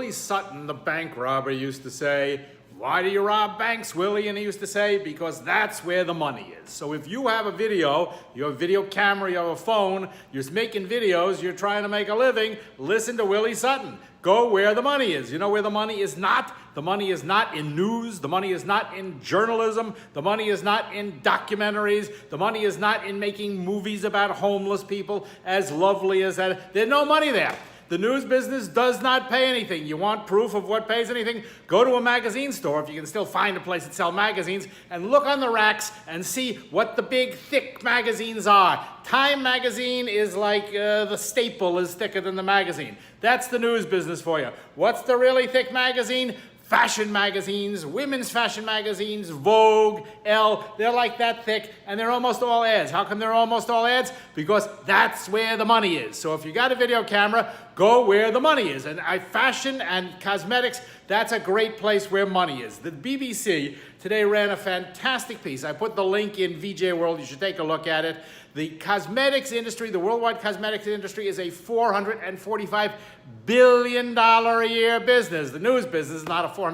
Willie Sutton, the bank robber, used to say, "Why do you rob banks, Willie?" And he used to say, "Because that's where the money is." So if you have a video, you have a video camera, you have a phone, you're making videos, you're trying to make a living, listen to Willie Sutton. Go where the money is. You know where the money is not? The money is not in news. The money is not in journalism. The money is not in documentaries. The money is not in making movies about homeless people as lovely as that. There's no money there. The news business does not pay anything. You want proof of what pays anything? Go to a magazine store, if you can still find a place that sells magazines, and look on the racks and see what the big, thick magazines are. Time magazine is like the staple is thicker than the magazine. That's the news business for you. What's the really thick magazine? Fashion magazines, women's fashion magazines, Vogue, Elle, they're like that thick, and they're almost all ads. How come they're almost all ads? Because that's where the money is. So if you got a video camera, go where the money is. And fashion and cosmetics, that's a great place where money is. The BBC today ran a fantastic piece. I put the link in VJ World. You should take a look at it. The cosmetics industry, the worldwide cosmetics industry, is a $445 billion a year business. The news business is not a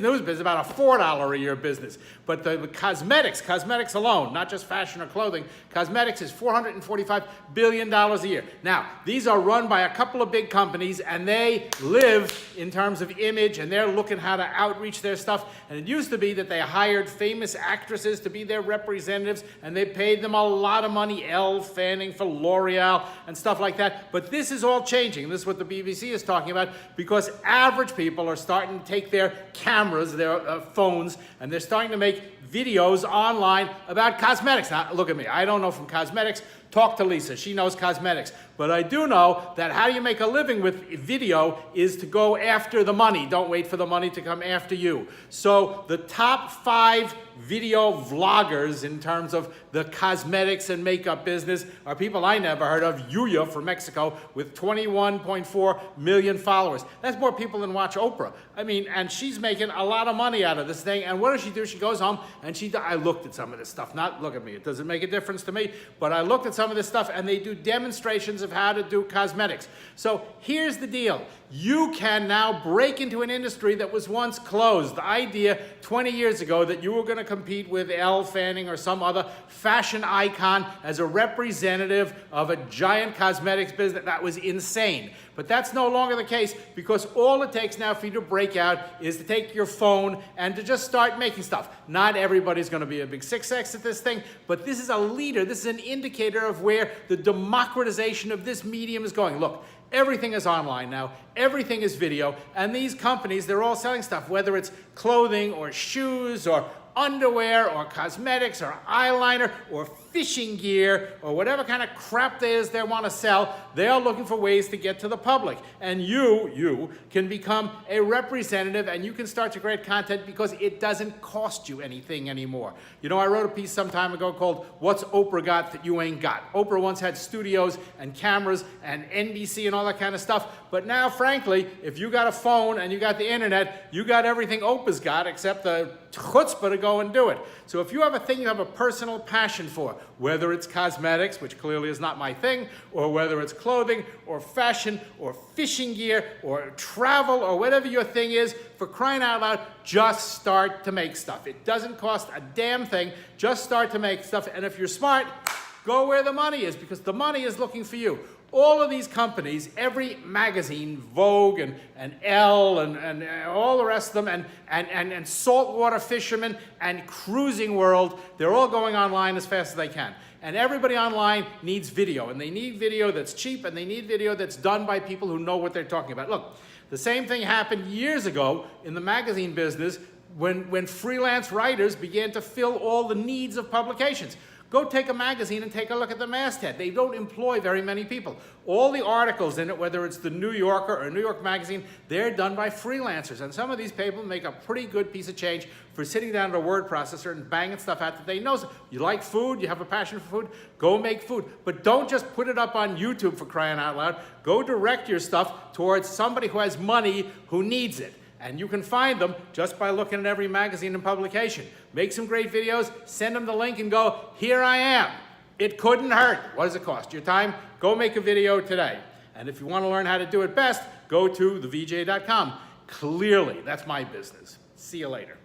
news business, about a $4 a year business. But the cosmetics alone, not just fashion or clothing, cosmetics is $445 billion a year. Now, these are run by a couple of big companies, and they live in terms of image, and they're looking how to outreach their stuff. And it used to be that they hired famous actresses to be their representatives, and they paid them a lot of money, Elle Fanning for L'Oreal and stuff like that. But this is all changing. This is what the BBC is talking about, because average people are starting to take their cameras, their phones, and they're starting to make videos online about cosmetics. Now, look at me. I don't know from cosmetics. Talk to Lisa. She knows cosmetics. But I do know that how you make a living with video is to go after the money. Don't wait for the money to come after you. So the top 5 video vloggers in terms of the cosmetics and makeup business are people I never heard of. Yuya from Mexico with 21.4 million followers. That's more people than watch Oprah. I mean, and she's making a lot of money out of this thing. And what does she do? She goes home and I looked at some of this stuff. Not look at me. It doesn't make a difference to me. But I looked at some of this stuff, and they do demonstrations of how to do cosmetics. So here's the deal. You can now break into an industry that was once closed. The idea 20 years ago that you were going to compete with Elle Fanning or some other fashion icon as a representative of a giant cosmetics business, that was insane. But that's no longer the case, because all it takes now for you to break out is to take your phone and to just start making stuff. Not everybody's going to be a big success at this thing, but this is a leader. This is an indicator of where the democratization of this medium is going. Look, everything is online now. Everything is video. And these companies, they're all selling stuff, whether it's clothing or shoes or underwear or cosmetics or eyeliner or fishing gear or whatever kind of crap there is they want to sell. They are looking for ways to get to the public. And you can become a representative, and you can start to create content because it doesn't cost you anything anymore. You know, I wrote a piece some time ago called "What's Oprah Got That You Ain't Got?" Oprah once had studios and cameras and NBC and all that kind of stuff. But now, frankly, if you got a phone and you got the internet, you got everything Oprah's got except the chutzpah to go and do it. So if you have a thing you have a personal passion for, whether it's cosmetics, which clearly is not my thing, or whether it's clothing or fashion or fishing gear or travel or whatever your thing is, for crying out loud, just start to make stuff. It doesn't cost a damn thing. Just start to make stuff. And if you're smart, go where the money is, because the money is looking for you. All of these companies, every magazine, Vogue and Elle and all the rest of them, and Saltwater Fishermen and Cruising World, they're all going online as fast as they can. And everybody online needs video, and they need video that's cheap, and they need video that's done by people who know what they're talking about. Look, the same thing happened years ago in the magazine business when freelance writers began to fill all the needs of publications. Go take a magazine and take a look at the masthead. They don't employ very many people. All the articles in it, whether it's the New Yorker or New York Magazine, they're done by freelancers. And some of these people make a pretty good piece of change for sitting down at a word processor and banging stuff out that they know. You like food, you have a passion for food, go make food. But don't just put it up on YouTube, for crying out loud. Go direct your stuff towards somebody who has money, who needs it. And you can find them just by looking at every magazine and publication. Make some great videos, send them the link and go, here I am. It couldn't hurt. What does it cost? Your time? Go make a video today. And if you want to learn how to do it best, go to thevj.com. Clearly, that's my business. See you later.